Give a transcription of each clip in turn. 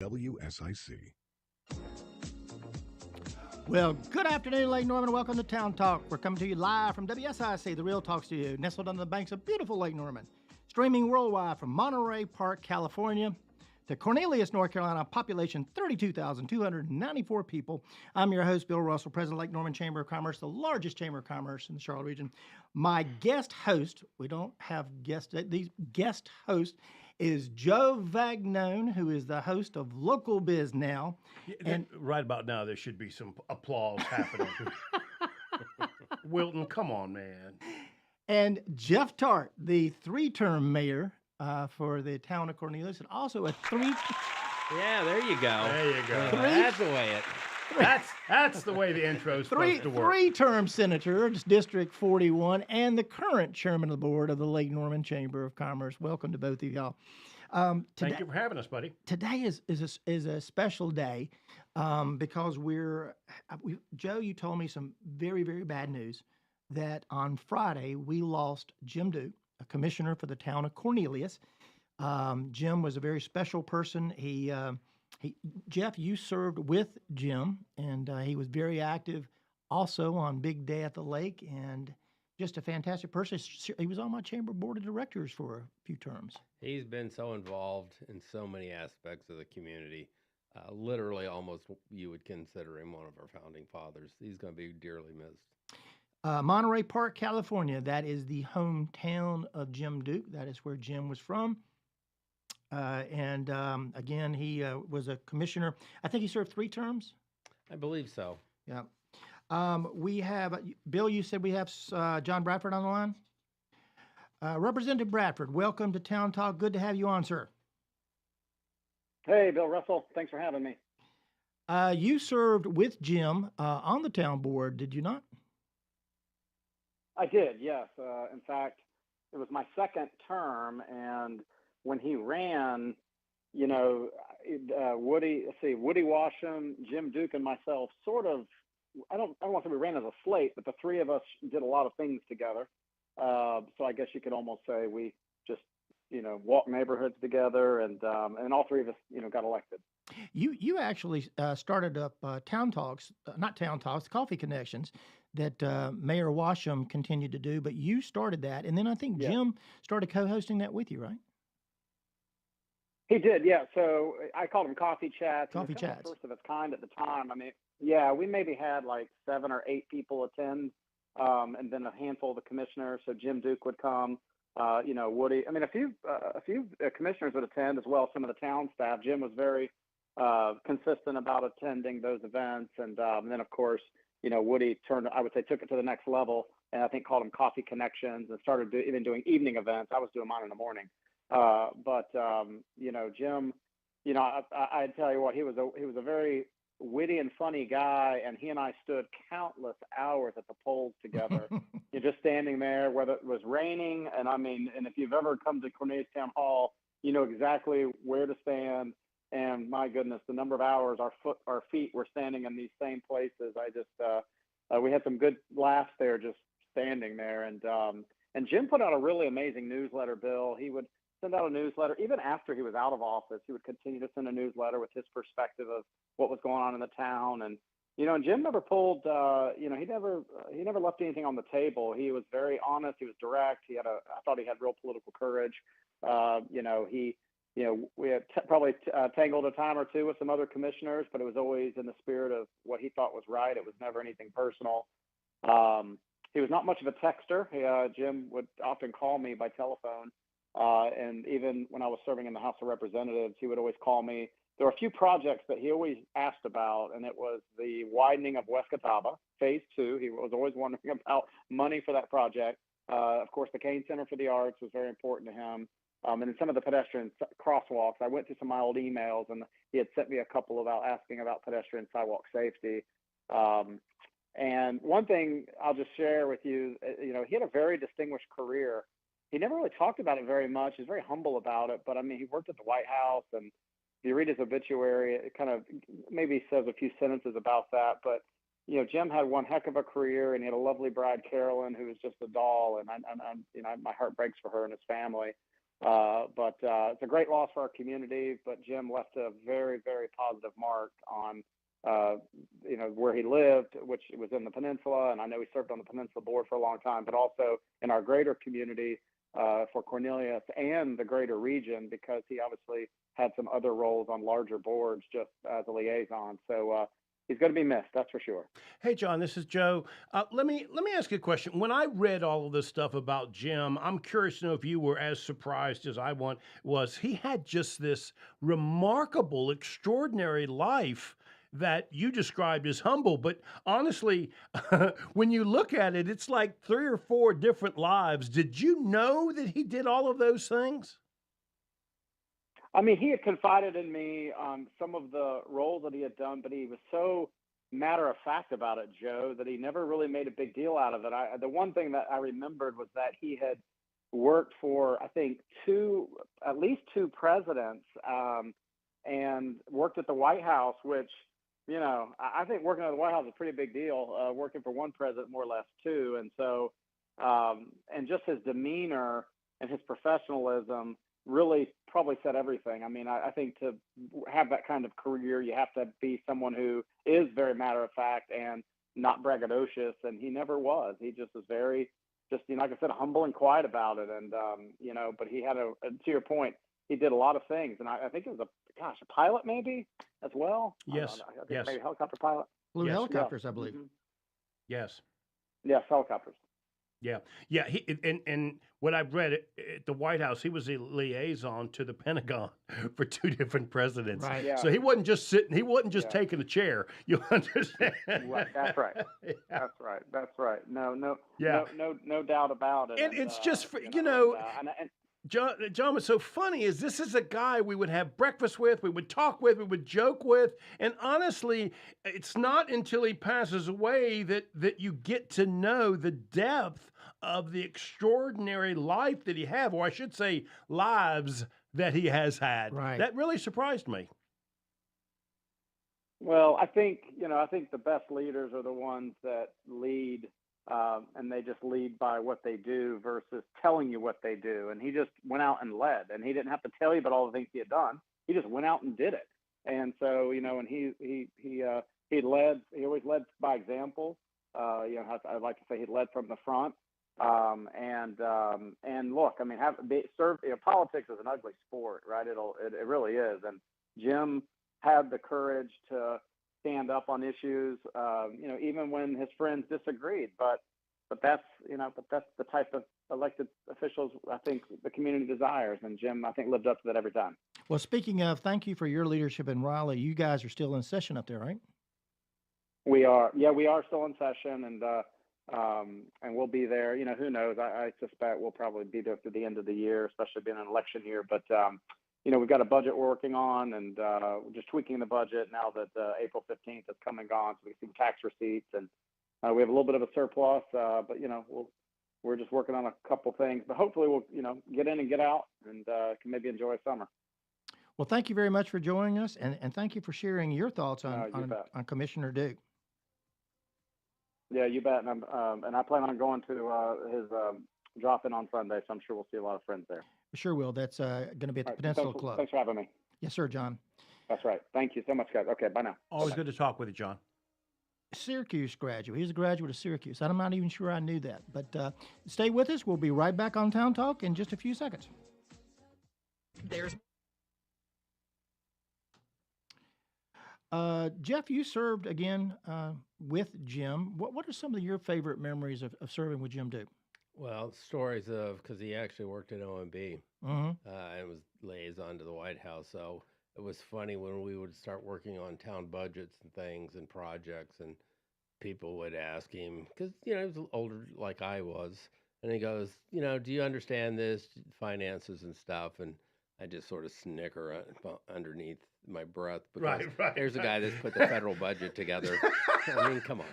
WSIC. Well, good afternoon, Lake Norman. Welcome to Town Talk. We're coming to you live from WSIC, the Real Talk Studio, nestled on the banks of beautiful Lake Norman. Streaming worldwide from Monterey Park, California to Cornelius, North Carolina, population 32,294 people. I'm your host, Bill Russell, President of Lake Norman Chamber of Commerce, the largest chamber of commerce in the Charlotte region. My guest host, we don't have guest, these guest host is Joe Vagnone, who is the host of Local Biz Now. And right about now, there should be some applause happening. Wilton, come on, man. And Jeff Tarte, the three-term mayor for the town of Cornelius, and also a Yeah, there you go. There you go. That's the way it. That's the way the intro's supposed to work. Three-term senator, District 41, and the current chairman of the board of the Lake Norman Chamber of Commerce. Welcome to both of y'all. Thank you for having us, buddy. Today is a special day because Joe, you told me some very, very bad news that on Friday we lost Jim Duke, a commissioner for the town of Cornelius. Jim was a very special person. Jeff, you served with Jim, and he was very active also on Big Day at the Lake, and just a fantastic person. He was on my chamber board of directors for a few terms. He's been so involved in so many aspects of the community. Literally, almost you would consider him one of our founding fathers. He's going to be dearly missed. Monterey Park, California. That is the hometown of Jim Duke. That is where Jim was from. Again, he was a commissioner. I think he served 3 terms. I believe so. Yeah. We have, Bill, you said we have John Bradford on the line? Representative Bradford, welcome to Town Talk. Good to have you on, sir. Hey, Bill Russell. Thanks for having me. You served with Jim on the town board, did you not? I did, yes. In fact, it was my second term, and when he ran, Woody Washam, Jim Duke, and myself sort of, I don't want to say we ran as a slate, but the three of us did a lot of things together. So I guess you could almost say we just, walked neighborhoods together, and all three of us, got elected. You actually started up Town Talks, not Town Talks, Coffee Connections, that Mayor Washam continued to do, but you started that, and then I think Jim started co-hosting that with you, right? He did, yeah. So I called them Coffee Chats. Coffee Chats. First of its kind at the time. I mean, yeah, we maybe had like 7 or 8 people attend, and then a handful of the commissioners. So Jim Duke would come, Woody. I mean, a few commissioners would attend as well as some of the town staff. Jim was very consistent about attending those events, and then of course, Woody took it to the next level, and I think called them Coffee Connections, and started even doing evening events. I was doing mine in the morning. Jim, I'd tell you what, he was a very witty and funny guy, and he and I stood countless hours at the polls together. You're just standing there, whether it was raining, and if you've ever come to Cornelius Town Hall, you know exactly where to stand. And my goodness, the number of hours our feet were standing in these same places. We had some good laughs there, just standing there. And Jim put out a really amazing newsletter, Bill. He would send out a newsletter even after he was out of office. He would continue to send a newsletter with his perspective of what was going on in the town. And and Jim never pulled. He never left anything on the table. He was very honest. He was direct. I thought he had real political courage. We had probably tangled a time or two with some other commissioners, but it was always in the spirit of what he thought was right. It was never anything personal. He was not much of a texter. Jim would often call me by telephone. And even when I was serving in the House of Representatives, he would always call me. There were a few projects that he always asked about, and it was the widening of West Catawba, Phase 2. He was always wondering about money for that project. Of course, the Kane Center for the Arts was very important to him. And then some of the pedestrian crosswalks. I went through some of my old emails, and he had sent me a couple about asking about pedestrian sidewalk safety. And one thing I'll just share with you, he had a very distinguished career. He never really talked about it very much. He's very humble about it. But, he worked at the White House, and if you read his obituary, it kind of maybe says a few sentences about that. But, Jim had one heck of a career, and he had a lovely bride, Carolyn, who was just a doll. And, my heart breaks for her and his family. But it's a great loss for our community. But Jim left a very, very positive mark on, where he lived, which was in the peninsula. And I know he served on the peninsula board for a long time, but also in our greater community for Cornelius and the greater region, because he obviously had some other roles on larger boards just as a liaison. So he's going to be missed, that's for sure. Hey, John, this is Joe. Let me ask you a question. When I read all of this stuff about Jim, I'm curious to know if you were as surprised as I was. He had just this remarkable, extraordinary life that you described as humble, but honestly, when you look at it, it's like 3 or 4 different lives. Did you know that he did all of those things? I mean, he had confided in me on some of the roles that he had done, but he was so matter of fact about it, Joe, that he never really made a big deal out of it. The one thing that I remembered was that he had worked for, I think, at least two presidents, and worked at the White House, which, I think working at the White House is a pretty big deal. Working for one president, more or less two. And so, and just his demeanor and his professionalism really probably said everything. I mean, I think to have that kind of career, you have to be someone who is very matter of fact and not braggadocious. And he never was. He just was very, like I said, humble and quiet about it. And, but he had to your point, he did a lot of things. And I think it was a pilot maybe as well. Yes. I think Yes. maybe a helicopter pilot. Blue Yes. helicopters, I believe. Mm-hmm. Yes. Yes, helicopters. Yeah. He and what I've read at the White House, he was a liaison to the Pentagon for 2 different presidents. Right. Yeah. So he wasn't just sitting. He wasn't just Yeah. taking a chair. You understand? Right. That's right. Yeah. That's right. No Yeah. no doubt about it. And it's just for, and John, what's so funny is this is a guy we would have breakfast with, we would talk with, we would joke with, and honestly, it's not until he passes away that you get to know the depth of the extraordinary life that he had, or I should say, lives that he has had. Right. That really surprised me. well, I think the best leaders are the ones that lead, and they just lead by what they do versus telling you what they do. And he just went out and led, and he didn't have to tell you about all the things he had done. He just went out and did it. And so, and he led. He always led by example. I'd like to say he led from the front. And look, I mean, politics is an ugly sport, right? It really is. And Jim had the courage to stand up on issues, even when his friends disagreed. But that's the type of elected officials I think the community desires, and Jim, I think, lived up to that every time. Well, speaking of, thank you for your leadership in Raleigh. You guys are still in session up there, right? We are still in session, and we'll be there. Who knows? I suspect we'll probably be there through the end of the year, especially being an election year. But we've got a budget we're working on, and we're just tweaking the budget now that April 15th has come and gone, so we see tax receipts, and we have a little bit of a surplus. But we're just working on a couple things. But hopefully we'll get in and get out, and can maybe enjoy summer. Well, thank you very much for joining us, and thank you for sharing your thoughts You on bet. Commissioner Duke. Yeah, you bet. And I plan on going to his drop-in on Sunday, so I'm sure we'll see a lot of friends there. Sure will. That's going to be at the All right, Peninsula Club. Thanks for having me. Yes, sir, John. That's right. Thank you so much, guys. Okay, bye now. Always Bye-bye. good to talk with you, John. Syracuse graduate. He's a graduate of Syracuse. I'm not even sure I knew that. But stay with us. We'll be right back on Town Talk in just a few seconds. Jeff, you served again with Jim. What are some of your favorite memories of serving with Jim Duke? Well, stories of, because he actually worked at OMB Mm-hmm. and was liaison to the White House. So it was funny when we would start working on town budgets and things and projects, and people would ask him, because, he was older like I was, and he goes, do you understand this, finances and stuff? And I just sort of snicker underneath my breath, because Right. there's a guy that's put the federal budget together. I mean, come on.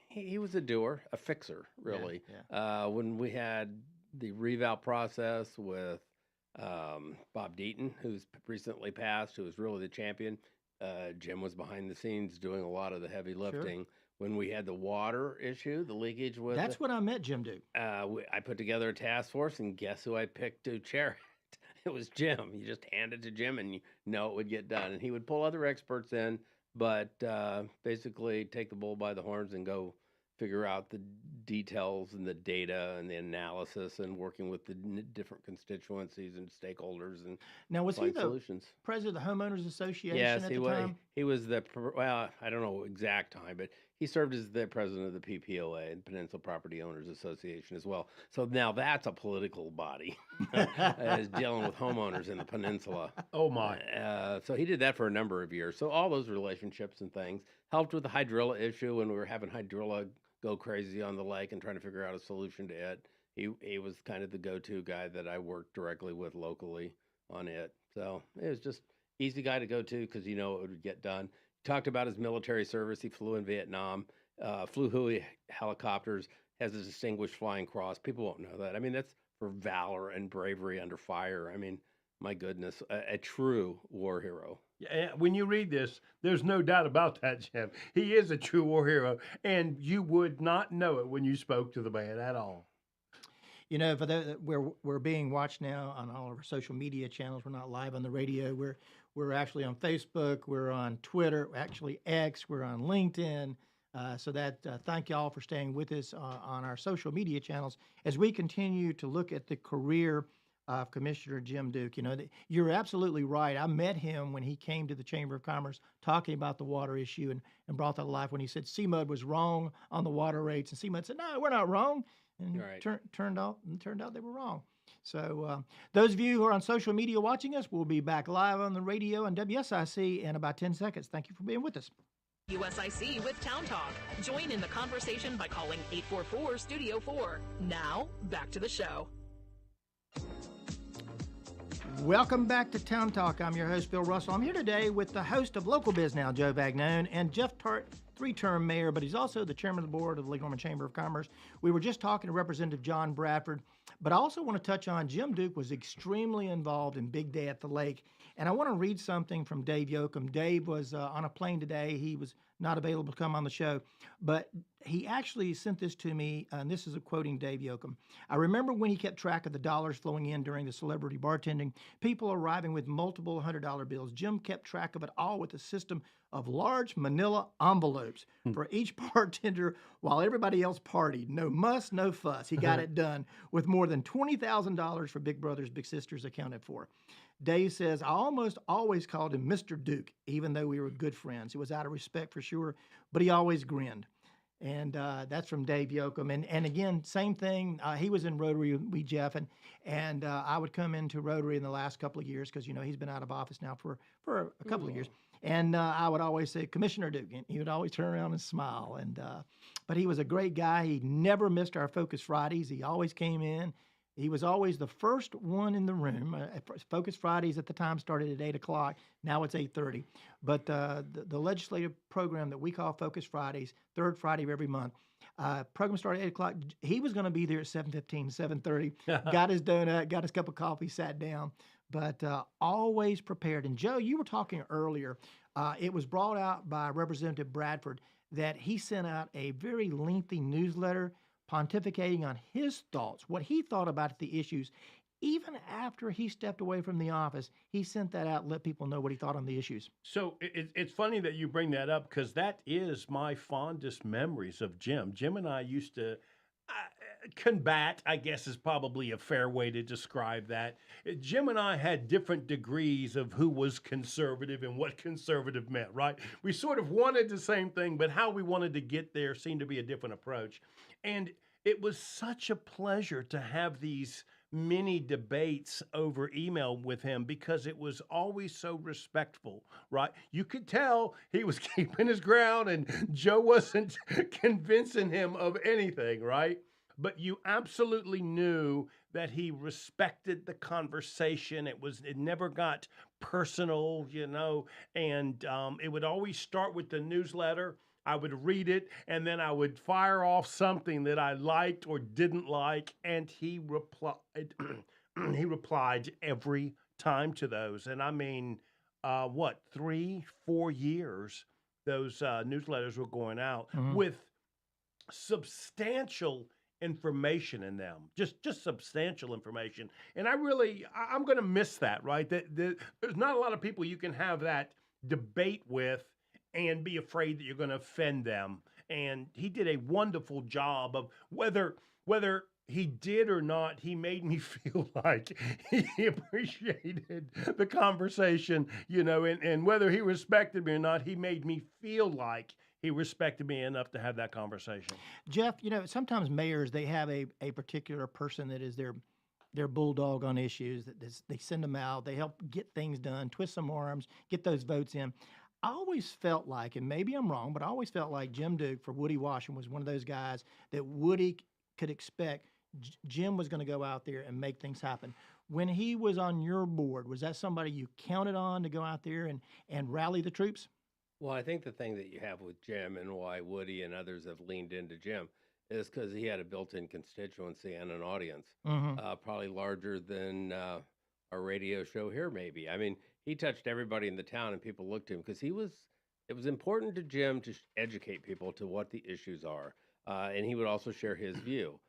He was a doer, a fixer, really. Yeah. When we had the reval process with Bob Deaton, who's recently passed, who was really the champion, Jim was behind the scenes doing a lot of the heavy lifting. when we had the water issue, the leakage with That's when I met Jim Duke. I put together a task force, and guess who I picked to chair it? It was Jim. You just hand it to Jim, and you know it would get done. And he would pull other experts in, but basically take the bull by the horns and go figure out the details and the data and the analysis and working with the different constituencies and stakeholders and Now, was he find the solutions. president of the Homeowners Association Yes, at he the was. time? He was well, I don't know exact time, but he served as the president of the PPOA, the Peninsula Property Owners Association, as well. So now that's a political body, is dealing with homeowners in the peninsula. Oh my! So he did that for a number of years. So all those relationships and things helped with the hydrilla issue when we were having hydrilla go crazy on the lake and trying to figure out a solution to it. He was kind of the go-to guy that I worked directly with locally on it. So it was just easy guy to go to because it would get done. Talked about his military service. He flew in Vietnam, flew Huey helicopters, has a distinguished flying cross. People won't know that. I mean, that's for valor and bravery under fire. I mean, my goodness, a true war hero. Yeah, when you read this, there's no doubt about that, Jim. He is a true war hero, and you would not know it when you spoke to the man at all. For we're being watched now on all of our social media channels. We're not live on the radio. We're actually on Facebook. We're on Twitter. Actually, X. We're on LinkedIn. Thank y'all for staying with us on our social media channels as we continue to look at the career of Commissioner Jim Duke. You're absolutely right. I met him when he came to the Chamber of Commerce talking about the water issue and brought that to life when he said CMUD was wrong on the water rates. And CMUD said, no, we're not wrong. And Right. turned out they were wrong. So those of you who are on social media watching us, we'll be back live on the radio on WSIC in about 10 seconds. Thank you for being with us. WSIC with Town Talk. Join in the conversation by calling 844-STUDIO-4. Now, back to the show. Welcome back to Town Talk. I'm your host, Bill Russell. I'm here today with the host of Local Biz Now, Joe Vagnone, and Jeff Tarte, 3-term mayor, but he's also the chairman of the board of the Lake Norman Chamber of Commerce. We were just talking to Representative John Bradford, but I also want to touch on Jim Duke was extremely involved in Big Day at the Lake. And I want to read something from Dave Yoakum. Dave was on a plane today. He was not available to come on the show, but he actually sent this to me, and this is a quoting Dave Yoakum. I remember when he kept track of the dollars flowing in during the celebrity bartending, people arriving with multiple $100 bills. Jim kept track of it all with a system of large manila envelopes for each bartender while everybody else partied. No muss, no fuss. He got it done with more than $20,000 for Big Brothers, Big Sisters accounted for. Dave says, I almost always called him Mr. Duke, even though we were good friends. It was out of respect for sure, but he always grinned. And that's from Dave Yoakum. And again, same thing. He was in Rotary with Jeff, and I would come into Rotary in the last couple of years because, he's been out of office now for a couple of years. And I would always say, Commissioner Duke, and he would always turn around and smile. But he was a great guy. He never missed our Focus Fridays. He always came in. He was always the first one in the room. Focus Fridays at the time started at 8 o'clock. Now it's 8:30. But the legislative program that we call Focus Fridays, third Friday of every month, program started at 8 o'clock. He was going to be there at 7:15, 7:30. Got his donut, got his cup of coffee, sat down. But always prepared. And Joe, you were talking earlier. It was brought out by Representative Bradford that he sent out a very lengthy newsletter pontificating on his thoughts, what he thought about the issues. Even after he stepped away from the office, he sent that out and let people know what he thought on the issues. So it's funny that you bring that up because that is my fondest memories of Jim. Jim and I used to combat, I guess is probably a fair way to describe that. Jim and I had different degrees of who was conservative and what conservative meant, right? We sort of wanted the same thing, but how we wanted to get there seemed to be a different approach. And it was such a pleasure to have these mini debates over email with him because it was always so respectful, right? You could tell he was keeping his ground and Joe wasn't convincing him of anything, right? But you absolutely knew that he respected the conversation. It never got personal, and it would always start with the newsletter. I would read it, and then I would fire off something that I liked or didn't like, and he replied. He replied every time to those. And I mean, 3-4 years those newsletters were going out Mhm. with substantial information in them, just substantial information. And I'm going to miss that, right? There's not a lot of people you can have that debate with and be afraid that you're going to offend them. And he did a wonderful job of whether he did or not, he made me feel like he appreciated the conversation, and whether he respected me or not, he made me feel like he respected me enough to have that conversation. Jeff, sometimes mayors, they have a particular person that is their bulldog on issues. They send them out, they help get things done, twist some arms, get those votes in. I always felt like, and maybe I'm wrong, but I always felt like Jim Duke for Woody Washam was one of those guys that Woody could expect Jim was going to go out there and make things happen. When he was on your board, was that somebody you counted on to go out there and rally the troops? Well, I think the thing that you have with Jim and why Woody and others have leaned into Jim is because he had a built-in constituency and an audience, Mm-hmm. probably larger than our radio show here, maybe. I mean, he touched everybody in the town, and people looked to him because it was important to Jim to educate people to what the issues are, and he would also share his view.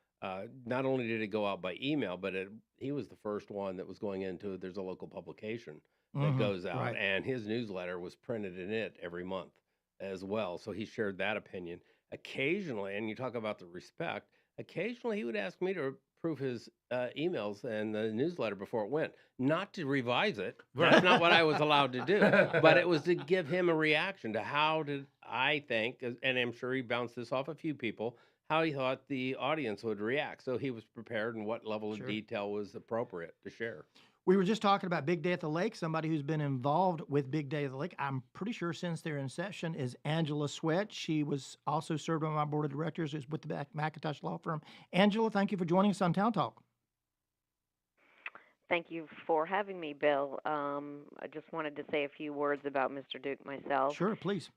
Not only did it go out by email, but he was the first one that was going into, there's a local publication that goes out, Right. and his newsletter was printed in it every month as well. So he shared that opinion. Occasionally, and you talk about the respect, occasionally he would ask me to approve his emails and the newsletter before it went, not to revise it. That's not what I was allowed to do, but it was to give him a reaction to how did I think, and I'm sure he bounced this off a few people, how he thought the audience would react. So he was prepared and what level of Sure. detail was appropriate to share. We were just talking about Big Day at the Lake. Somebody who's been involved with Big Day at the Lake, I'm pretty sure since their inception, is Angela Swett. She was also served on my board of directors, is with the McIntosh law firm. Angela, thank you for joining us on Town Talk. Thank you for having me, Bill. I just wanted to say a few words about Mr. Duke myself. Sure, please.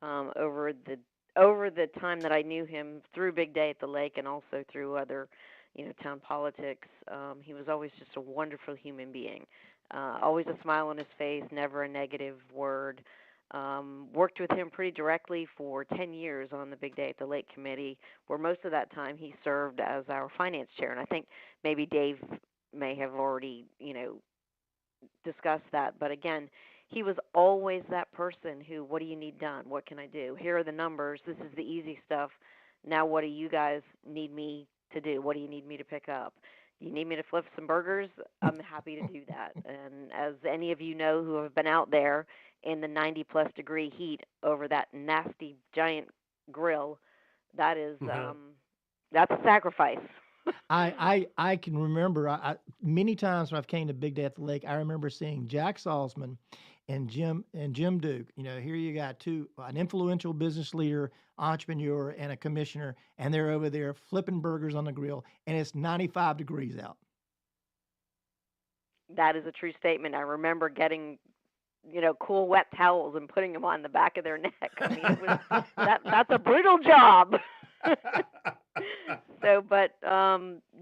Over the time that I knew him through Big Day at the Lake and also through other, town politics, he was always just a wonderful human being. Always a smile on his face, never a negative word. Worked with him pretty directly for 10 years on the Big Day at the Lake committee, where most of that time he served as our finance chair. And I think maybe Dave may have already, discussed that. But again, he was always that person who, what do you need done? What can I do? Here are the numbers. This is the easy stuff. Now what do you guys need me to do? What do you need me to pick up? Do you need me to flip some burgers? I'm happy to do that. And as any of you know who have been out there in the 90-plus degree heat over that nasty giant grill, that is that's a sacrifice. I can remember many times when I've came to Big Day at the Lake, I remember seeing Jack Salzman and Jim Duke. Here you got an influential business leader, entrepreneur, and a commissioner, and they're over there flipping burgers on the grill, and it's 95 degrees out. That is a true statement. I remember getting, cool wet towels and putting them on the back of their neck. I mean, that's a brutal job. But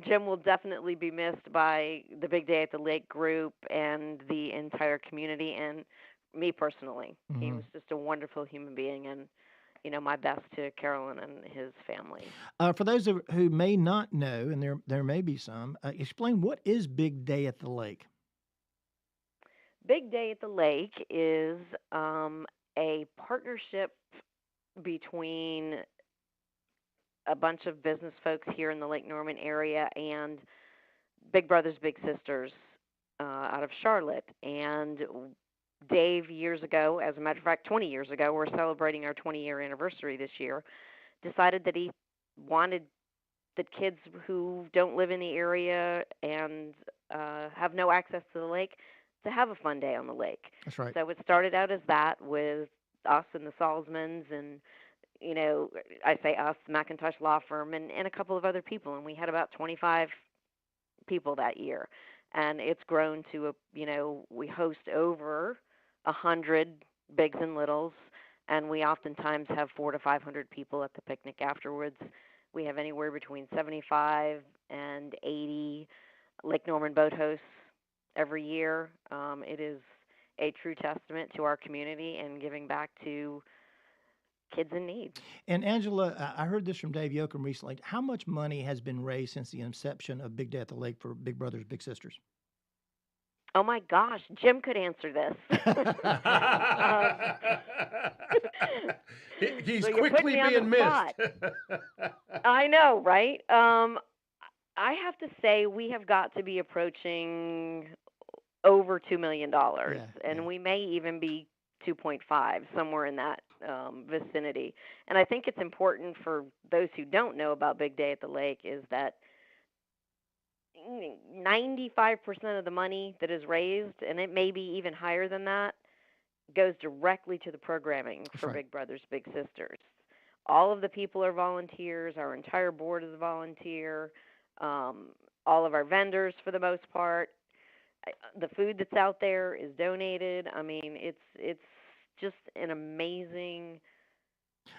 Jim will definitely be missed by the Big Day at the Lake group and the entire community and me personally. Mm-hmm. He was just a wonderful human being, and my best to Carolyn and his family. For those who may not know, and there may be some, explain what is Big Day at the Lake. Big Day at the Lake is a partnership between a bunch of business folks here in the Lake Norman area and Big Brothers Big Sisters out of Charlotte. And Dave, years ago, as a matter of fact, 20 years ago, we're celebrating our 20-year anniversary this year, decided that he wanted the kids who don't live in the area and have no access to the lake to have a fun day on the lake. That's right. So it started out as that with us and the Salzmans and I say us, McIntosh Law Firm, and a couple of other people, and we had about 25 people that year. And it's grown to, we host over 100 bigs and littles, and we oftentimes have 400 to 500 people at the picnic afterwards. We have anywhere between 75 and 80 Lake Norman boat hosts every year. It is a true testament to our community and giving back to kids in need. And Angela, I heard this from Dave Yoakum recently. How much money has been raised since the inception of Big Day at the Lake for Big Brothers Big Sisters? Oh my gosh, Jim could answer this. He's So you're putting quickly me on being the missed. I know, right? I have to say we have got to be approaching over $2 million, and we may even be 2.5, somewhere in that vicinity. And I think it's important for those who don't know about Big Day at the Lake is that 95% of the money that is raised, and it may be even higher than that, goes directly to the programming for Big Brothers Big Sisters. All of the people are volunteers. Our entire board is a volunteer. All of our vendors, for the most part. The food that's out there is donated. I mean, it's just an amazing.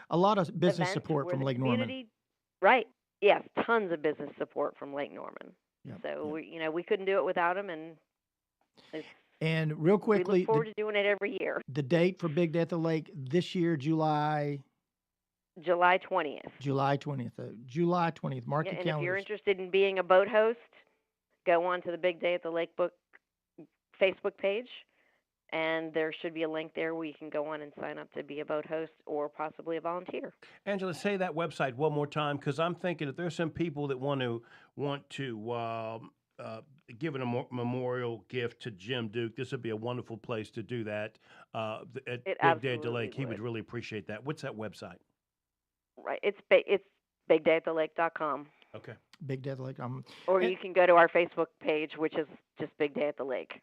A lot of business support from Lake Norman. Right. Yes, tons of business support from Lake Norman. Yep, so we couldn't do it without them, and real quickly, we look forward to doing it every year. The date for Big Day at the Lake this year, July 20th. July 20th. July 20th. Mark your calendars. And if you're interested in being a boat host, go on to the Big Day at the Lake Facebook page, and there should be a link there where you can go on and sign up to be a boat host or possibly a volunteer. Angela, say that website one more time, because I'm thinking if there's some people that want to give a memorial gift to Jim Duke, this would be a wonderful place to do that. At Big Day at the Lake, he would really appreciate that. What's that website? Right, it's bigdayathelake.com. Okay. Big Day at the Lake. Or you can go to our Facebook page, which is just Big Day at the Lake.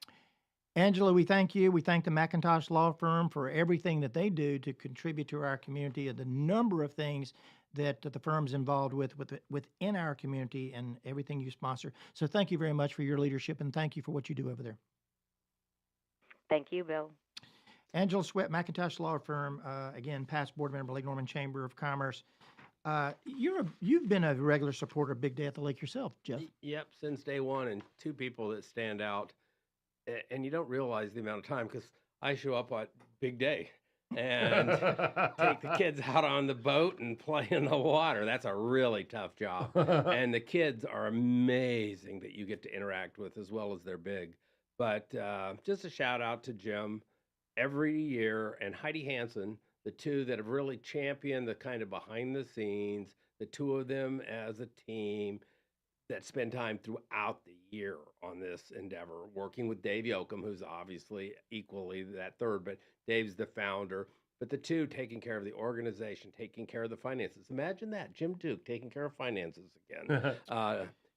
Angela, we thank you. We thank the McIntosh Law Firm for everything that they do to contribute to our community and the number of things that the firm's involved within our community and everything you sponsor. So thank you very much for your leadership, and thank you for what you do over there. Thank you, Bill. Angela Swett, McIntosh Law Firm, again, past board member, Lake Norman Chamber of Commerce. You've been a regular supporter of Big Day at the Lake yourself, Jeff. Yep, since day one, and two people that stand out. And you don't realize the amount of time, because I show up at Big Day and take the kids out on the boat and play in the water. That's a really tough job. And the kids are amazing that you get to interact with, as well as they're big. But just a shout out to Jim every year, and Heidi Hansen, the two that have really championed the kind of behind the scenes, the two of them as a team that spend time throughout the year on this endeavor, working with Dave Yoakum, who's obviously equally that third, but Dave's the founder. But the two taking care of the organization, taking care of the finances. Imagine that, Jim Duke taking care of finances again.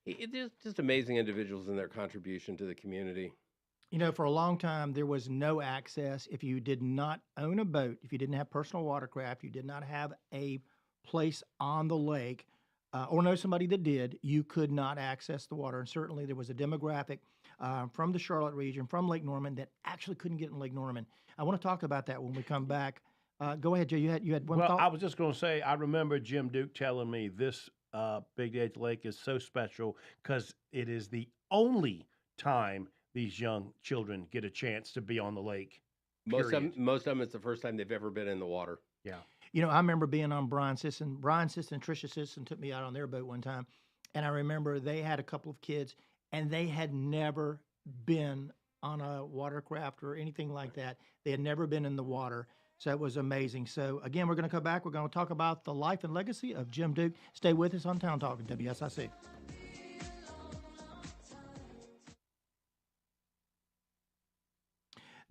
It's just amazing individuals in their contribution to the community. You know, for a long time, there was no access. If you did not own a boat, if you didn't have personal watercraft, you did not have a place on the lake, or know somebody that did, you could not access the water. And certainly there was a demographic from the Charlotte region, from Lake Norman, that actually couldn't get in Lake Norman. I want to talk about that when we come back. Go ahead, Joe. You had one thought? Well, I was just going to say, I remember Jim Duke telling me this Big Day at the Lake is so special because it is the only time these young children get a chance to be on the lake. Most of them, it's the first time they've ever been in the water. Yeah. You know, I remember being on Brian Sisson. Brian Sisson and Tricia Sisson took me out on their boat one time, and I remember they had a couple of kids, and they had never been on a watercraft or anything like that. They had never been in the water, so it was amazing. So, again, we're going to come back. We're going to talk about the life and legacy of Jim Duke. Stay with us on Town Talk at WSIC.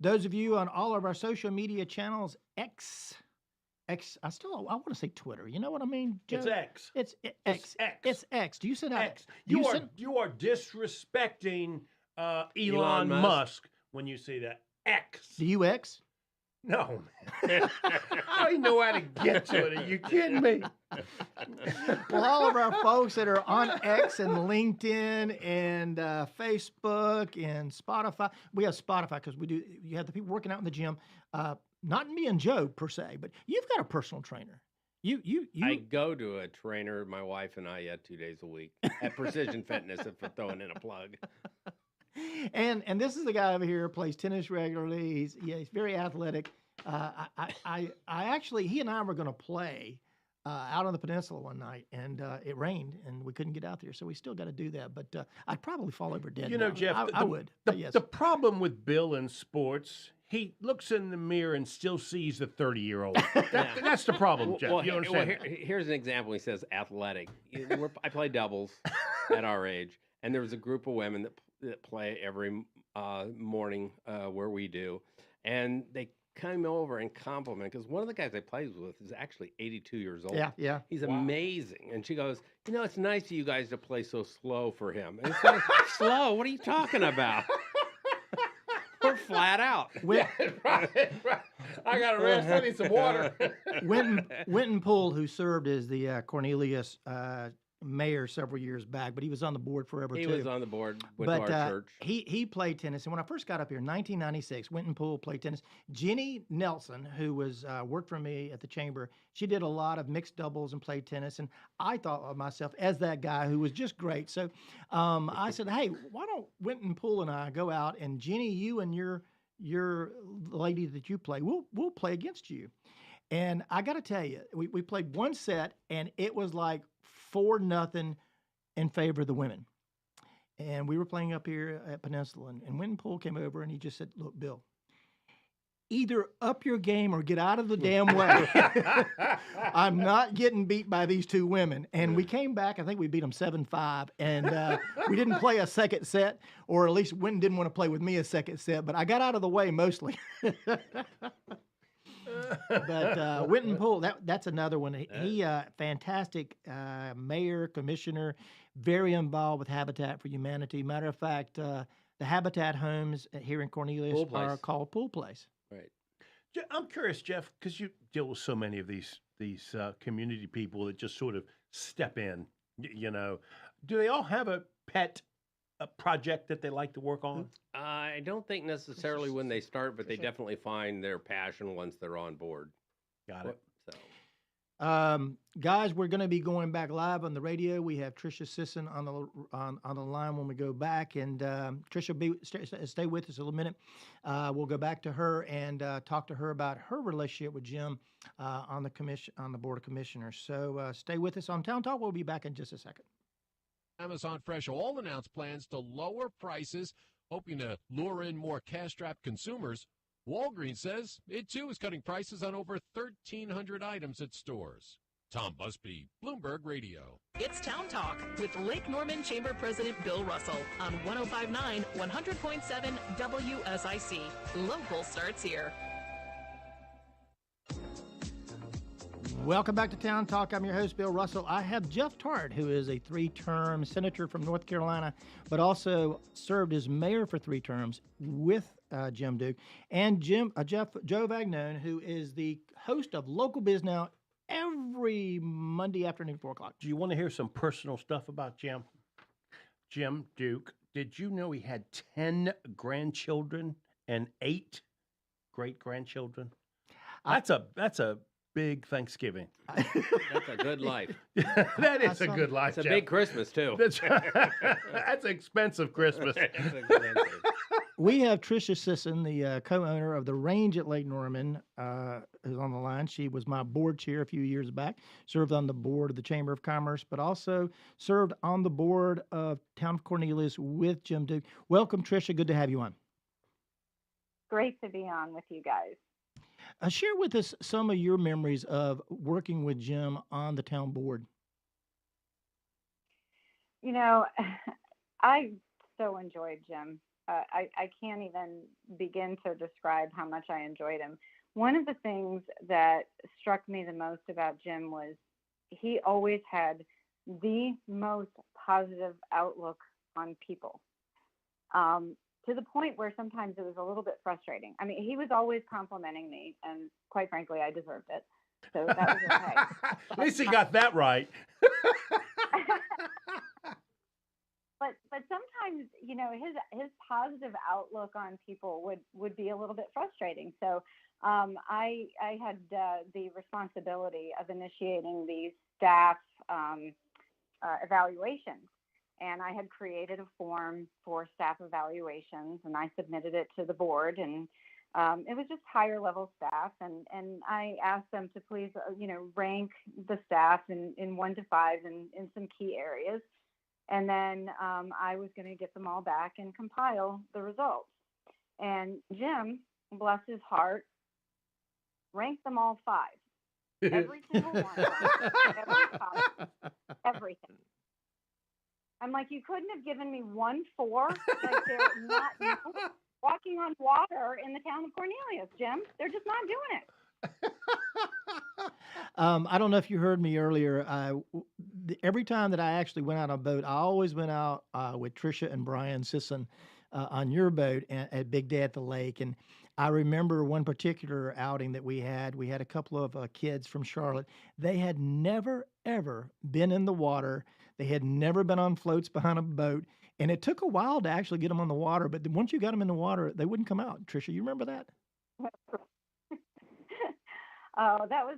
Those of you on all of our social media channels, I want to say Twitter. You know what I mean, Joe? It's X. It's X. It's X. Do you say that? X. You are disrespecting Elon Musk when you say that. X. Do you X? No. I don't even know how to get to it. Are you kidding me? Well, all of our folks that are on X and LinkedIn and Facebook and Spotify. We have Spotify because you have the people working out in the gym. Not me and Joe per se, but you've got a personal trainer. I go to a trainer, my wife and I, 2 days a week at Precision Fitness, if we're throwing in a plug. And this is the guy over here who plays tennis regularly. He's very athletic. I actually, he and I were going to play out on the peninsula one night, and it rained, and we couldn't get out there, so we still got to do that. But I'd probably fall over dead. You know, now. Jeff, I would. The, but yes. the problem with Bill in sports, he looks in the mirror and still sees the 30-year-old. That's the problem, Jeff. You understand? Here's an example. He says athletic. I play doubles at our age, and there was a group of women that play every morning where we do, and they came over and compliment because one of the guys I plays with is actually 82 years old. Yeah. He's amazing. And she goes, it's nice of you guys to play so slow for him. And it's like, slow? What are you talking about? We're flat out. Right. I got to rest. I need some water. Winton Poole, who served as the Cornelius mayor several years back, but he was on the board forever too. He was on the board with our church. He played tennis, and when I first got up here in 1996, Winton Poole played tennis. Jenny Nelson, who was worked for me at the chamber, she did a lot of mixed doubles and played tennis, and I thought of myself as that guy who was just great. So I said, hey, why don't Winton Poole and I go out, and Jenny, you and your lady that you play, we'll play against you. And I got to tell you, we played one set, and it was like 4-0 in favor of the women. And we were playing up here at Peninsula, and Winton Poole came over, and he just said, look, Bill, either up your game or get out of the damn way. I'm not getting beat by these two women. And we came back, I think we beat them 7-5, and we didn't play a second set, or at least Winton didn't want to play with me a second set, but I got out of the way mostly. But Winton Poole, that's another one. He fantastic mayor, commissioner, very involved with Habitat for Humanity. Matter of fact, the Habitat homes here in Cornelius are called Poole Place. Right. I'm curious, Jeff, because you deal with so many of these community people that just sort of step in. Do they all have a pet project that they like to work on? I don't think necessarily when they start, but they definitely find their passion once they're on board. Got it. So, guys, we're going to be going back live on the radio. We have Tricia Sisson on the line when we go back, and Tricia, stay with us a little minute. We'll go back to her and talk to her about her relationship with Jim on the board of commissioners. So stay with us on Town Talk. We'll be back in just a second. Amazon Fresh all announced plans to lower prices, hoping to lure in more cash-strapped consumers. Walgreens says it, too, is cutting prices on over 1,300 items at stores. Tom Busby, Bloomberg Radio. It's Town Talk with Lake Norman Chamber President Bill Russell on 105.9, 100.7 WSIC. Local starts here. Welcome back to Town Talk. I'm your host, Bill Russell. I have Jeff Tarte, who is a 3-term senator from North Carolina, but also served as mayor for 3 terms with Jim Duke, and Joe Vagnone, who is the host of Local Biz Now every Monday afternoon, 4 o'clock. Do you want to hear some personal stuff about Jim? Jim Duke, did you know he had 10 grandchildren and 8 great-grandchildren? That's a big Thanksgiving. that's a good life. That is a good life. It's a big Christmas, too. That's expensive Christmas. We have Tricia Sisson, the co-owner of the Range at Lake Norman, who's on the line. She was my board chair a few years back, served on the board of the Chamber of Commerce, but also served on the board of Town of Cornelius with Jim Duke. Welcome, Tricia. Good to have you on. Great to be on with you guys. Share with us some of your memories of working with Jim on the town board. I so enjoyed Jim. I can't even begin to describe how much I enjoyed him. One of the things that struck me the most about Jim was he always had the most positive outlook on people. To the point where sometimes it was a little bit frustrating. I mean, he was always complimenting me, and quite frankly, I deserved it. So that was okay. At least he got that right. But sometimes, his positive outlook on people would be a little bit frustrating. So I had the responsibility of initiating these staff evaluations. And I had created a form for staff evaluations, and I submitted it to the board. And It was just higher level staff, and I asked them to please, rank the staff in 1 to 5 in some key areas. And then I was going to get them all back and compile the results. And Jim, bless his heart, ranked them all 5. Every single one of them, every time, everything. I'm like, you couldn't have given me 1 4? Like, they're not walking on water in the town of Cornelius, Jim. They're just not doing it. I don't know if you heard me earlier. Every time that I actually went out on a boat, I always went out with Tricia and Brian Sisson on your boat at Big Day at the Lake. And I remember one particular outing that we had. We had a couple of kids from Charlotte. They had never, ever been in the water. They had never been on floats behind a boat. And it took a while to actually get them on the water. But once you got them in the water, they wouldn't come out. Tricia, you remember that? Oh, that was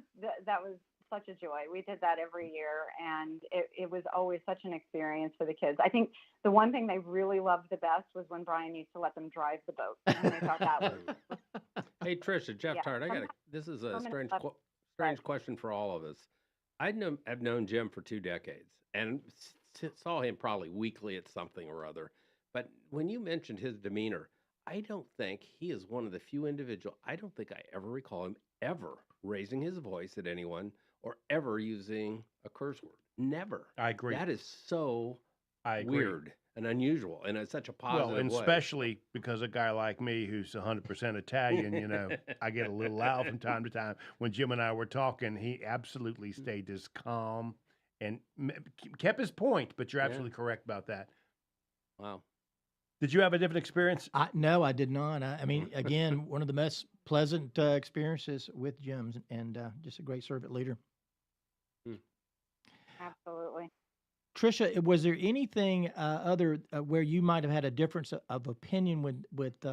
such a joy. We did that every year, and it was always such an experience for the kids. I think the one thing they really loved the best was when Brian used to let them drive the boat, and they thought that was. Hey, Tricia, Jeff Yeah, Tart, this is a strange Right. question for all of us. I've known Jim for 2 decades and saw him probably weekly at something or other. But when you mentioned his demeanor, I don't think he is one of the few individuals. I don't think I ever recall him ever raising his voice at anyone or ever using a curse word. Never. I agree. That is so I agree. weird and unusual, and it's such a Well, positive and way. especially because a guy like me who's 100% Italian, I get a little loud from time to time. When Jim and I were talking, he absolutely stayed as calm and kept his point, but you're Yeah. absolutely correct about that. Wow. Did you have a different experience? No, I did not. I mean, again, one of the most pleasant experiences with Jim's, and just a great servant leader. Absolutely. Tricia, was there anything other where you might have had a difference of opinion with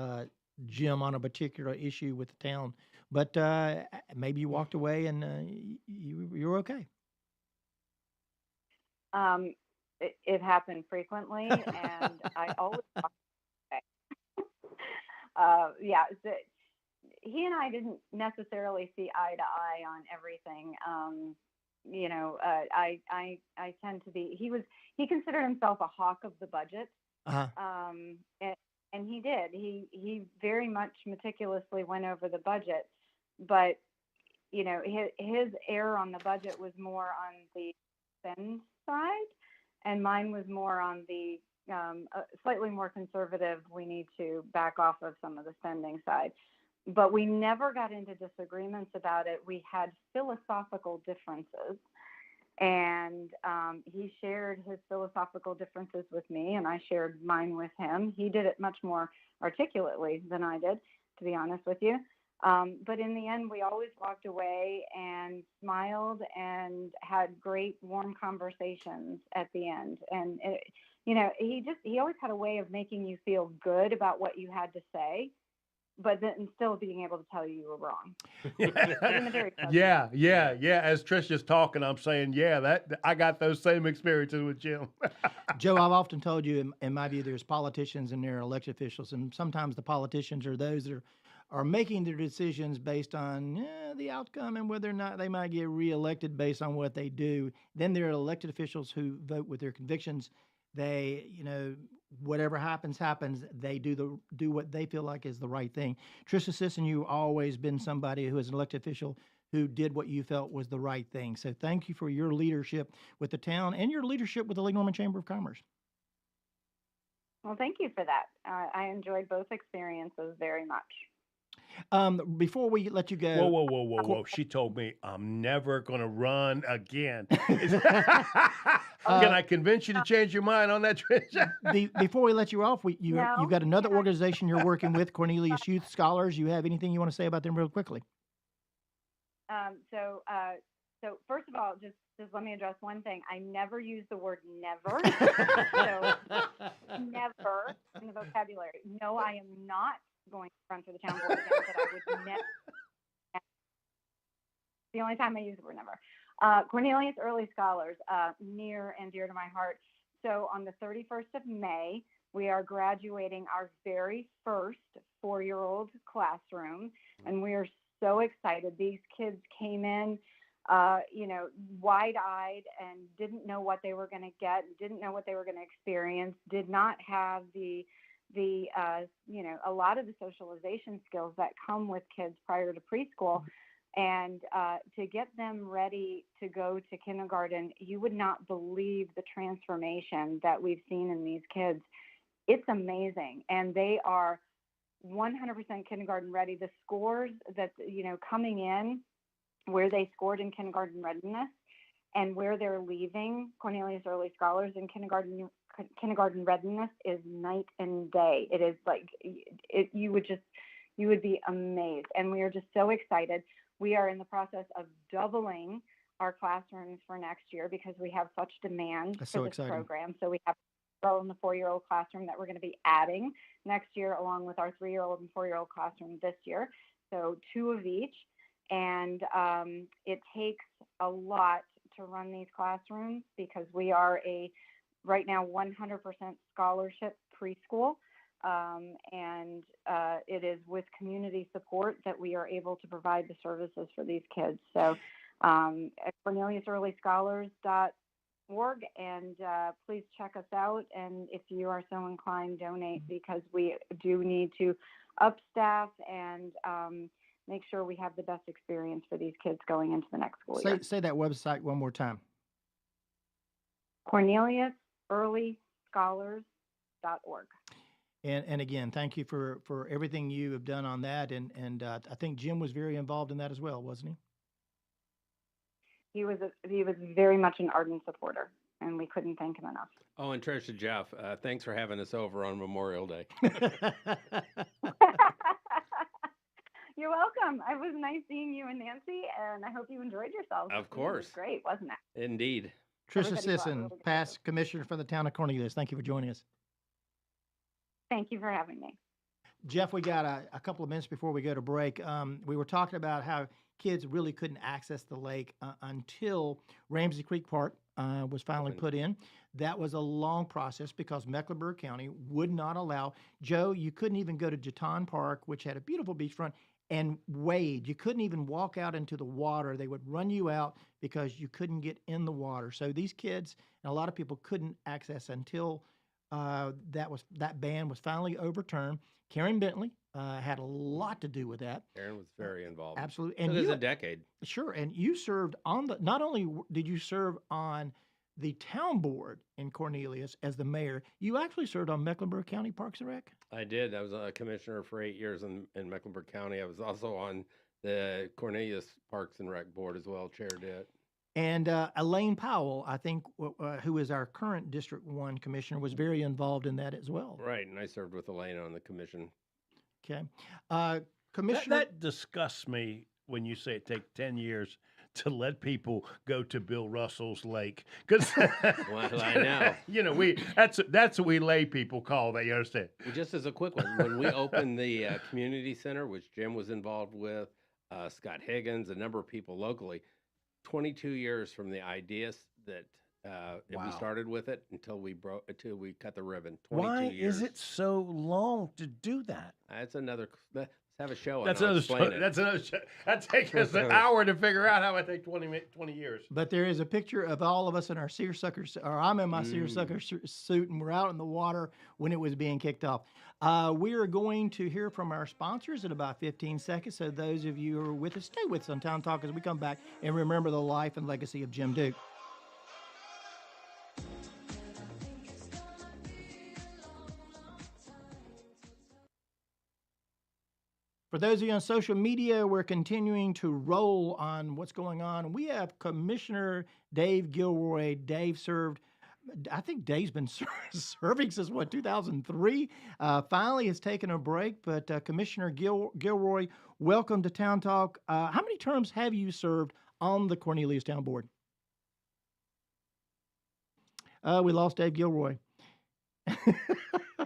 Jim on a particular issue with the town, but maybe you walked away and you're okay? It happened frequently, and I always walked away. Yeah, he and I didn't necessarily see eye to eye on everything. I tend to be. He considered himself a hawk of the budget, Uh-huh. and he did. He very much meticulously went over the budget, but his error on the budget was more on the spend side, and mine was more on the slightly more conservative. We need to back off of some of the spending side. But we never got into disagreements about it. We had philosophical differences. And he shared his philosophical differences with me, and I shared mine with him. He did it much more articulately than I did, to be honest with you. But in the end, we always walked away and smiled and had great, warm conversations at the end. And, he always had a way of making you feel good about what you had to say, but then still being able to tell you were wrong. Yeah. As Tricia's talking, I'm saying, that I got those same experiences with Jim. Joe, I've often told you, in my view, there's politicians and there are elected officials, and sometimes the politicians are those that are making their decisions based on the outcome and whether or not they might get reelected based on what they do. Then there are elected officials who vote with their convictions. They, whatever happens. They do what they feel like is the right thing. Tricia Sisson, you've always been somebody who is an elected official who did what you felt was the right thing. So thank you for your leadership with the town and your leadership with the Lake Norman Chamber of Commerce. Well, thank you for that. I enjoyed both experiences very much. Before we let you go, Whoa! She told me I'm never going to run again. Can I convince you to change your mind on that, Tricia? Before we let you off, you've got another organization you're working with, Cornelius Youth Scholars. You have anything you want to say about them real quickly? So first of all, just let me address one thing. I never use the word never. So never in the vocabulary. No, I am not going to run for the town board again, but I would never. The only time I use the word never. Cornelius Early Scholars, near and dear to my heart. So on the 31st of May, We are graduating our very first 4-year-old classroom, and we are so excited. These kids came in, wide-eyed and didn't know what they were going to get, didn't know what they were going to experience, did not have a lot of the socialization skills that come with kids prior to preschool. And to get them ready to go to kindergarten, you would not believe the transformation that we've seen in these kids. It's amazing. And they are 100% kindergarten ready. The scores that, coming in, where they scored in kindergarten readiness and where they're leaving Cornelius Early Scholars in kindergarten readiness is night and day. It is like, you would be amazed. And we are just so excited. We are in the process of doubling our classrooms for next year because we have such demand for this program. So we have a 3-year-old and the 4-year-old classroom that we're going to be adding next year, along with our 3-year-old and 4-year-old classroom this year. So 2 of each. And it takes a lot to run these classrooms because we are right now 100% scholarship preschool. And it is with community support that we are able to provide the services for these kids. So at CorneliusEarlyScholars.org, and please check us out. And if you are so inclined, donate, because we do need to upstaff and make sure we have the best experience for these kids going into the next school year. Say that website one more time. CorneliusEarlyScholars.org. And again, thank you for everything you have done on that. And I think Jim was very involved in that as well, wasn't he? He was very much an ardent supporter, and we couldn't thank him enough. Oh, and Tricia, Jeff, thanks for having us over on Memorial Day. You're welcome. It was nice seeing you and Nancy, and I hope you enjoyed yourself. Of course. It was great, wasn't it? Indeed. Tricia Sisson, past commissioner for the town of Cornelius. Thank you for joining us. Thank you for having me. Jeff, we got a couple of minutes before we go to break. We were talking about how kids really couldn't access the lake until Ramsey Creek Park was finally put in. That was a long process because Mecklenburg County would not allow. Joe, you couldn't even go to Jeton Park, which had a beautiful beachfront, and wade. You couldn't even walk out into the water. They would run you out because you couldn't get in the water. So these kids and a lot of people couldn't access until that ban was finally overturned. Karen Bentley had a lot to do with that. Karen was very involved. Absolutely. And it was a decade. Sure. And you served not only did you serve on the town board in Cornelius as the mayor, you actually served on Mecklenburg County Parks and Rec? I did. I was a commissioner for 8 years in Mecklenburg County. I was also on the Cornelius Parks and Rec board as well, chaired it. And Elaine Powell, I think, who is our current District 1 commissioner, was very involved in that as well. Right, and I served with Elaine on the commission. Okay. Commissioner? That disgusts me when you say it takes 10 years to let people go to Bill Russell's lake. Because well, I know. That's what we lay people call that, you understand? Just as a quick one, when we opened the community center, which Jim was involved with, Scott Higgins, a number of people locally, 22 years from the idea that we started with it until we cut the ribbon. 22 years. Is it so long to do that? That's another. Let's have a show. That's another show. That's another show. That takes us an hour to figure out how it takes 20 years. But there is a picture of all of us in our seersucker, or I'm in my seersucker suit, and we're out in the water when it was being kicked off. We are going to hear from our sponsors in about 15 seconds. So those of you who are with us, stay with us on Town Talk as we come back and remember the life and legacy of Jim Duke. For those of you on social media, we're continuing to roll on what's going on. We have Commissioner Dave Gilroy. Dave served, I think Dave's been serving since, 2003? Finally has taken a break, but Commissioner Gilroy, welcome to Town Talk. How many terms have you served on the Cornelius Town Board? We lost Dave Gilroy.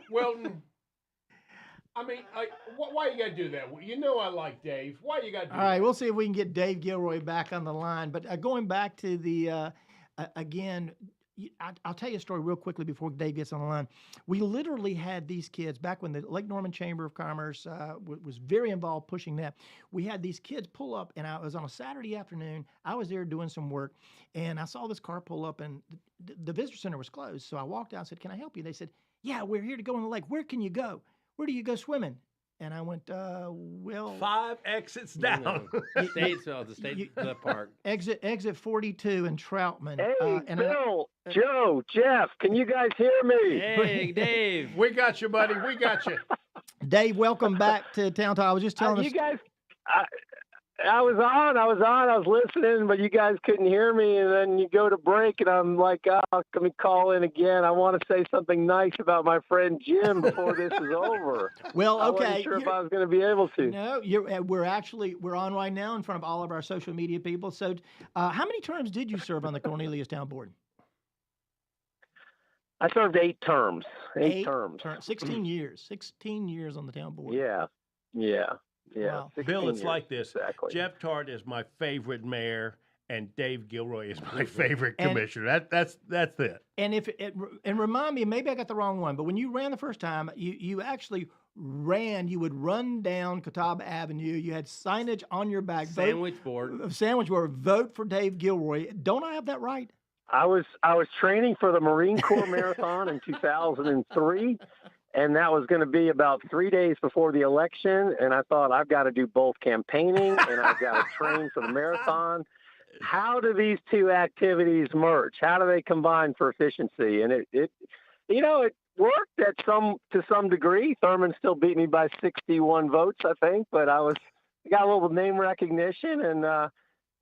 Well, I mean, why you got to do that? You know I like Dave. Why you got to do that? All right, we'll see if we can get Dave Gilroy back on the line. But going back to the, again, I'll tell you a story real quickly before Dave gets on the line. We literally had these kids back when the Lake Norman Chamber of Commerce was very involved pushing that. We had these kids pull up, and I was on a Saturday afternoon. I was there doing some work, and I saw this car pull up, and the visitor center was closed. So I walked out and said, "Can I help you?" They said, "Yeah, we're here to go in the lake. Where can you go? Where do you go swimming?" And I went, well, 5 exits down. Statesville, the park. Exit 42 in Troutman. Hey, Bill, Joe, Jeff, can you guys hear me? Hey, Dave. We got you, buddy. We got you. Dave, welcome back to Town Talk. I was just telling you guys. I was listening, but you guys couldn't hear me. And then you go to break, and I'm like, oh, let me call in again. I want to say something nice about my friend Jim before this is over. Well, okay. I wasn't sure if I was going to be able to. No, we're on right now in front of all of our social media people. So how many terms did you serve on the Cornelius Town Board? I served 8 terms. 8 terms. 16 years. 16 years on the town board. Yeah. Wow. Bill, it's like this. Exactly. Jeff Tarte is my favorite mayor, and Dave Gilroy is my favorite commissioner. That's it. And remind me, maybe I got the wrong one, but when you ran the first time, you actually ran. You would run down Catawba Avenue. You had signage on your back. Sandwich board. Vote for Dave Gilroy. Don't I have that right? I was training for the Marine Corps Marathon in 2003. And that was going to be about 3 days before the election. And I thought, I've got to do both campaigning and I've got to train for the marathon. How do these two activities merge? How do they combine for efficiency? And it worked to some degree. Thurman still beat me by 61 votes, I think. But I got a little name recognition and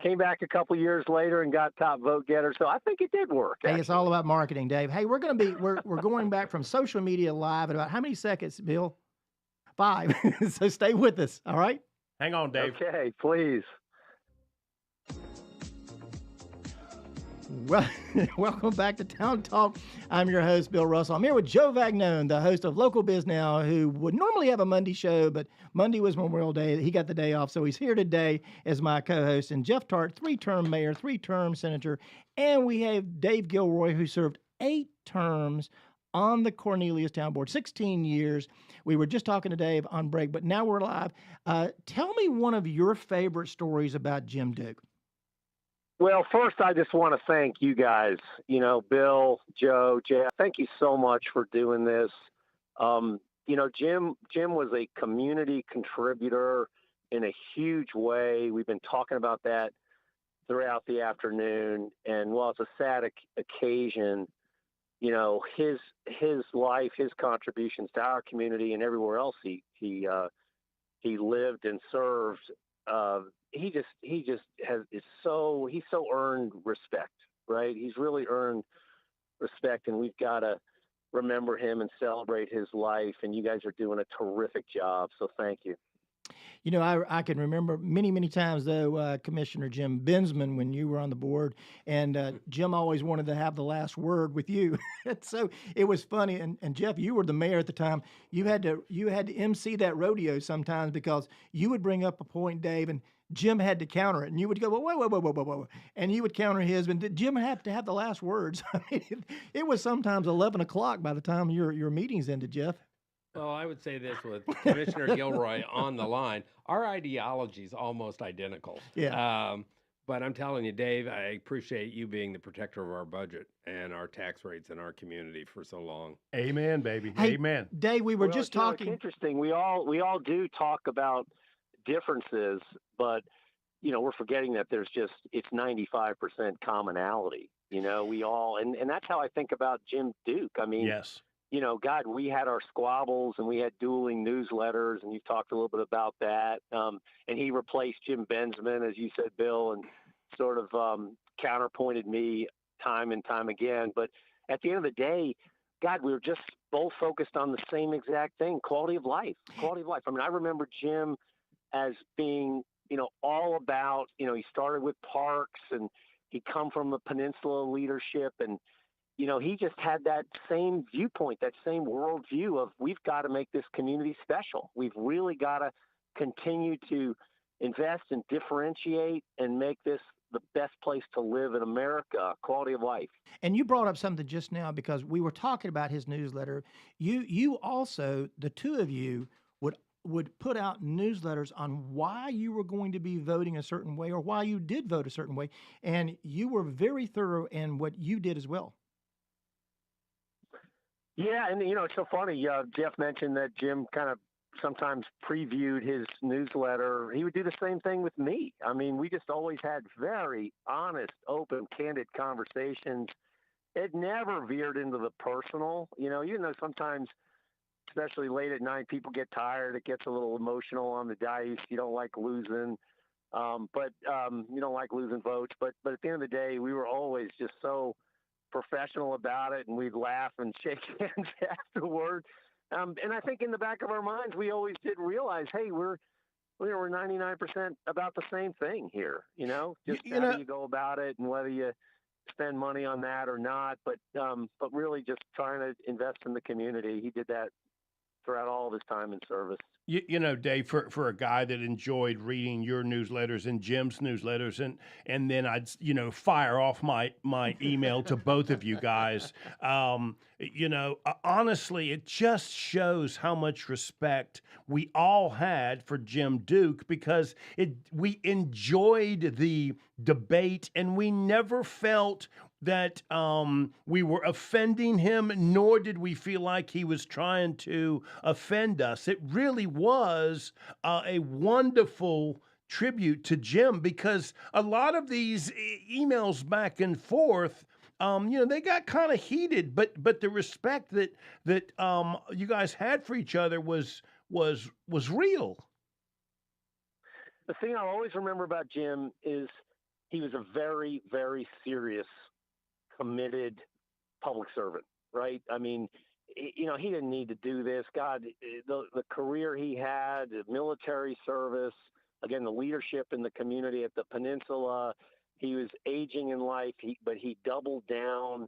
came back a couple years later and got top vote getter. So I think it did work. Hey, it's all about marketing, Dave. Hey, we're going back from social media live in about how many seconds, Bill? 5. So stay with us. All right. Hang on, Dave. Okay, please. Well, welcome back to Town Talk. I'm your host, Bill Russell. I'm here with Joe Vagnone, the host of Local Biz Now, who would normally have a Monday show, but Monday was Memorial Day. He got the day off, so he's here today as my co-host. And Jeff Tarte, 3-term mayor, 3-term senator. And we have Dave Gilroy, who served 8 terms on the Cornelius Town Board, 16 years. We were just talking to Dave on break, but now we're live. Tell me one of your favorite stories about Jim Duke. Well, first, I just want to thank you guys, Bill, Joe, Jeff. Thank you so much for doing this. Jim was a community contributor in a huge way. We've been talking about that throughout the afternoon. And while it's a sad occasion, his life, his contributions to our community and everywhere else he lived and served, he's so earned respect, right? He's really earned respect, and we've got to remember him and celebrate his life. And you guys are doing a terrific job. So thank you. I can remember many, many times, though, Commissioner Jim Bensman, when you were on the board, and Jim always wanted to have the last word with you. So it was funny. And Jeff, you were the mayor at the time. You had to MC that rodeo sometimes because you would bring up a point, Dave, and Jim had to counter it. And you would go, whoa. And you would counter his, but Jim had to have the last words. I mean, it was sometimes 11 o'clock by the time your meetings ended, Jeff. Well, I would say this with Commissioner Gilroy on the line. Our ideology is almost identical. Yeah. But I'm telling you, Dave, I appreciate you being the protector of our budget and our tax rates in our community for so long. Amen, baby. Hey, amen. Dave, we were just talking. It's interesting. We all do talk about differences, but we're forgetting that it's 95% commonality. We all, and that's how I think about Jim Duke. I mean, yes. God, we had our squabbles and we had dueling newsletters, and you talked a little bit about that. And he replaced Jim Bensman, as you said, Bill, and sort of counterpointed me time and time again. But at the end of the day, God, we were just both focused on the same exact thing, quality of life. Quality of life. I mean, I remember Jim as being, all about, he started with parks and he come from a peninsula leadership, and he just had that same viewpoint, that same worldview of we've got to make this community special. We've really got to continue to, invest and differentiate and make this the best place to live in America, quality of life. And you brought up something just now because we were talking about his newsletter. You also, the two of you, would put out newsletters on why you were going to be voting a certain way or why you did vote a certain way. And you were very thorough in what you did as well. Yeah, and it's so funny. Jeff mentioned that Jim kind of sometimes previewed his newsletter. He would do the same thing with me. I mean, we just always had very honest, open, candid conversations. It never veered into the personal. Even though sometimes, especially late at night, people get tired. It gets a little emotional on the dice. You don't like losing, but you don't like losing votes. But at the end of the day, we were always just so professional about it, and we'd laugh and shake hands afterward. And I think in the back of our minds, we always did realize, hey, we're 99% about the same thing here. Just how do you go about it, and whether you spend money on that or not. But really, just trying to invest in the community. He did that throughout all of his time in service. Dave, for a guy that enjoyed reading your newsletters and Jim's newsletters, and then I'd, fire off my email to both of you guys, honestly, it just shows how much respect we all had for Jim Duke, because we enjoyed the debate and we never felt that we were offending him, nor did we feel like he was trying to offend us. It really was a wonderful tribute to Jim, because a lot of these emails back and forth, they got kind of heated, but the respect that you guys had for each other was real. The thing I'll always remember about Jim is he was a very, very serious, committed public servant, right? I mean, he didn't need to do this. God, the career he had, the military service, again, the leadership in the community at the peninsula. He was aging in life, but he doubled down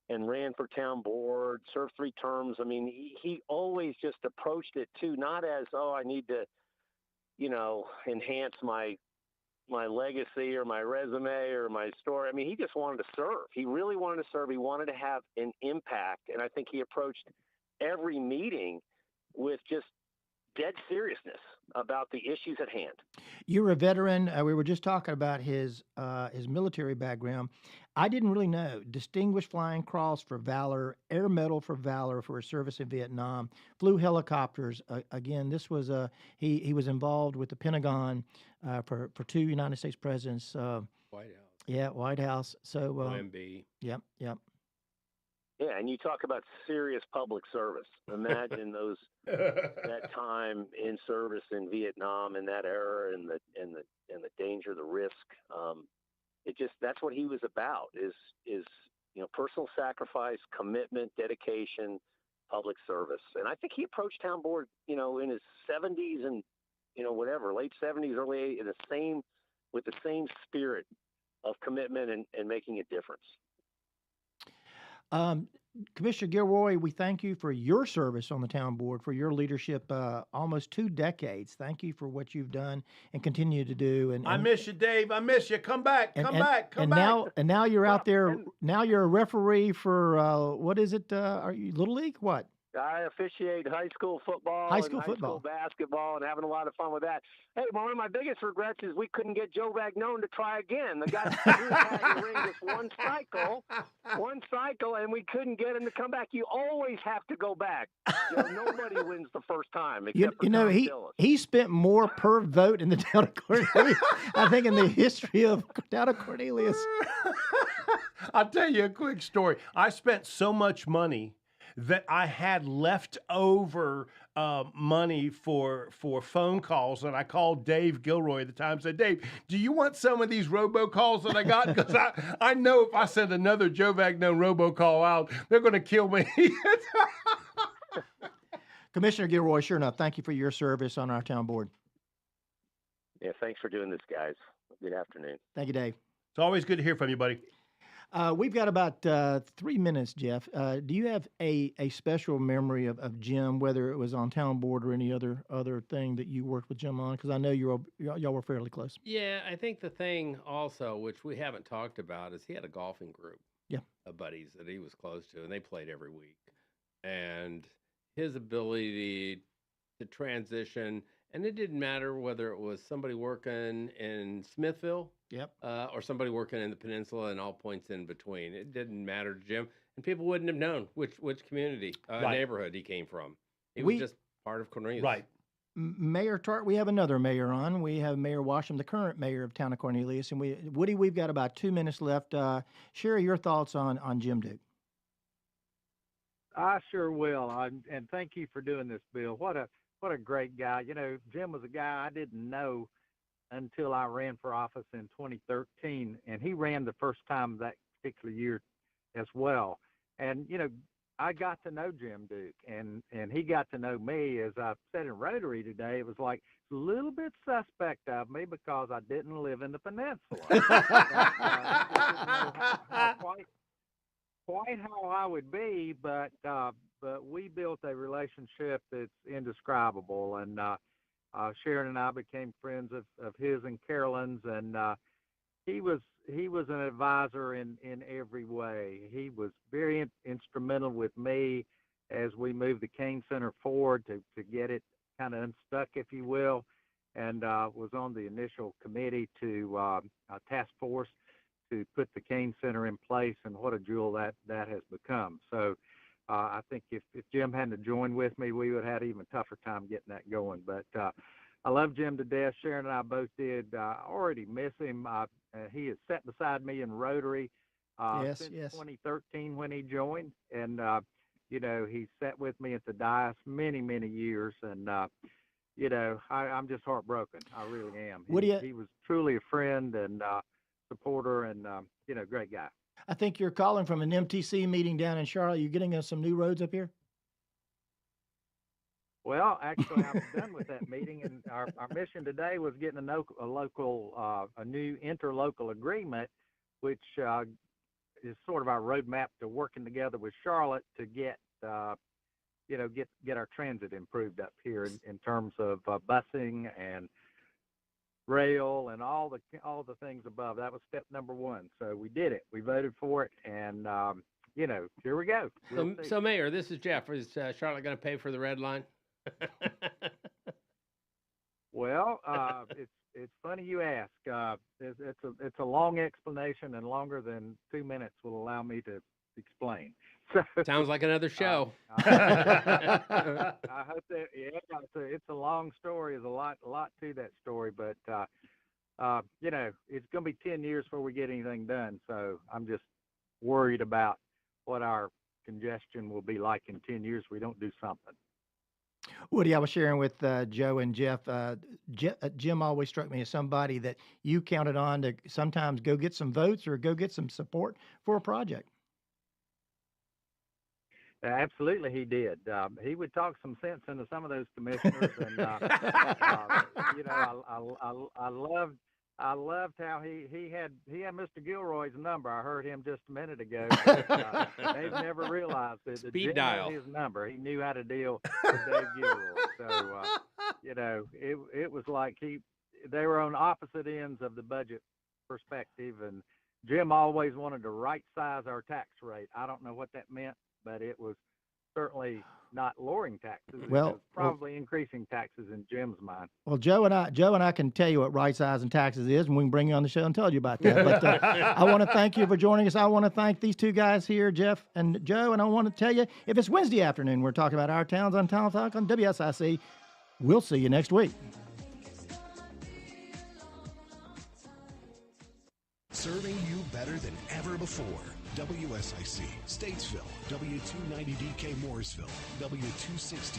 and ran for town board, served 3 terms. I mean, he always just approached it too, not as, I need to, enhance my legacy or my resume or my story. I mean, he just wanted to serve. He really wanted to serve. He wanted to have an impact. And I think he approached every meeting with just dead seriousness about the issues at hand. You're a veteran. We were just talking about his military background. I didn't really know. Distinguished Flying Cross for Valor, Air Medal for Valor for his service in Vietnam, flew helicopters. Again, this was he was involved with the Pentagon for 2 United States presidents. White House. Yeah, White House. So OMB. Yep. Yeah, and you talk about serious public service. Imagine that time in service in Vietnam in that era, and the danger, the risk. That's what he was about. Is personal sacrifice, commitment, dedication, public service. And I think he approached town board, in his 70s and late 70s, early 80s, with the same spirit of commitment and making a difference. Commissioner Gilroy, we thank you for your service on the town board, for your leadership, almost 2 decades. Thank you for what you've done and continue to do. And I miss you, Dave. I miss you. Come back. Come back. Now you're out there. Now you're a referee for what is it? Are you Little League? What? I officiate high school football, high school basketball, and having a lot of fun with that. Hey, one of my biggest regrets is we couldn't get Joe Vagnone to try again. The guy had to ring this one cycle, and we couldn't get him to come back. You always have to go back. Nobody wins the first time. He spent more per vote in the town of Cornelius, I think, in the history of town of Cornelius. I'll tell you a quick story. I spent so much money that I had leftover money for phone calls, and I called Dave Gilroy at the time and said, Dave, do you want some of these robocalls that I got? Because I know if I send another Joe Vagnone robocall out, they're going to kill me. Commissioner Gilroy, sure enough, thank you for your service on our town board. Yeah, thanks for doing this, guys. Good afternoon. Thank you, Dave. It's always good to hear from you, buddy. We've got about 3 minutes, Jeff. Do you have a special memory of Jim, whether it was on town board or any other thing that you worked with Jim on? Because I know y'all were fairly close. Yeah, I think the thing also, which we haven't talked about, is he had a golfing group. Yeah. Of buddies that he was close to, and they played every week. And his ability to transition, and it didn't matter whether it was somebody working in Smithville, Yep. or somebody working in the peninsula and all points in between. It didn't matter to Jim, and people wouldn't have known which community, Right. neighborhood he came from. He was just part of Cornelius. Right. Mayor Tarte, we have another mayor on. We have Mayor Washam, the current mayor of town of Cornelius, and Woody, we've got about 2 minutes left. Share your thoughts on Jim Duke. I sure will, and thank you for doing this, Bill. What a great guy. You know, Jim was a guy I didn't know until I ran for office in 2013, and he ran the first time that particular year as well. And you know, I got to know Jim Duke, and he got to know me. As I said in Rotary today, it was like a little bit suspect of me because I didn't live in the peninsula. Quite how I would be, but we built a relationship that's indescribable. And Sharon and I became friends of his and Carolyn's, and he was an advisor in every way. He was very instrumental with me as we moved the Kane Center forward to get it kind of unstuck, if you will, and was on the initial committee to task force to put the Kane Center in place, and what a jewel that has become. So I think if Jim hadn't joined with me, we would have had an even tougher time getting that going. But I love Jim to death. Sharon and I both did. I already miss him. He has sat beside me in Rotary since 2013 when he joined. And, you know, he sat with me at the dais many, many years. And, you know, I'm just heartbroken. I really am. He was truly a friend and supporter and, you know, great guy. I think you're calling from an MTC meeting down in Charlotte. You getting us some new roads up here? Well, actually, I'm done with that meeting, and our mission today was getting a new interlocal agreement, which is sort of our roadmap to working together with Charlotte to get our transit improved up here in terms of busing and rail and all the things above. That was step number one. So we did it. We voted for it, and you know, here we go. So Mayor, this is Jeff. Is Charlotte going to pay for the red line? Well, it's funny you ask. It's a long explanation, and longer than 2 minutes will allow me to explain. So, sounds like another show. I hope that it's a long story. There's a lot to that story, but you know, it's going to be 10 years before we get anything done. So I'm just worried about what our congestion will be like in 10 years if we don't do something. Woody, I was sharing with Joe and Jeff. Jim always struck me as somebody that you counted on to sometimes go get some votes or go get some support for a project. Absolutely, he did. He would talk some sense into some of those commissioners, and you know, I loved how he had Mr. Gilroy's number. I heard him just a minute ago. But, they've never realized that Speed dial. His number. He knew how to deal with Dave Gilroy. So you know, it was like they were on opposite ends of the budget perspective, and Jim always wanted to right size our tax rate. I don't know what that meant, but it was certainly not lowering taxes. It was probably increasing taxes in Jim's mind. Well, Joe and I can tell you what right sizing taxes is, and we can bring you on the show and tell you about that. But I want to thank you for joining us. I want to thank these two guys here, Jeff and Joe, and I want to tell you, if it's Wednesday afternoon, we're talking about our towns on Town Talk on WSIC. We'll see you next week. Serving you better than ever before. WSIC, Statesville, W290DK Mooresville, W260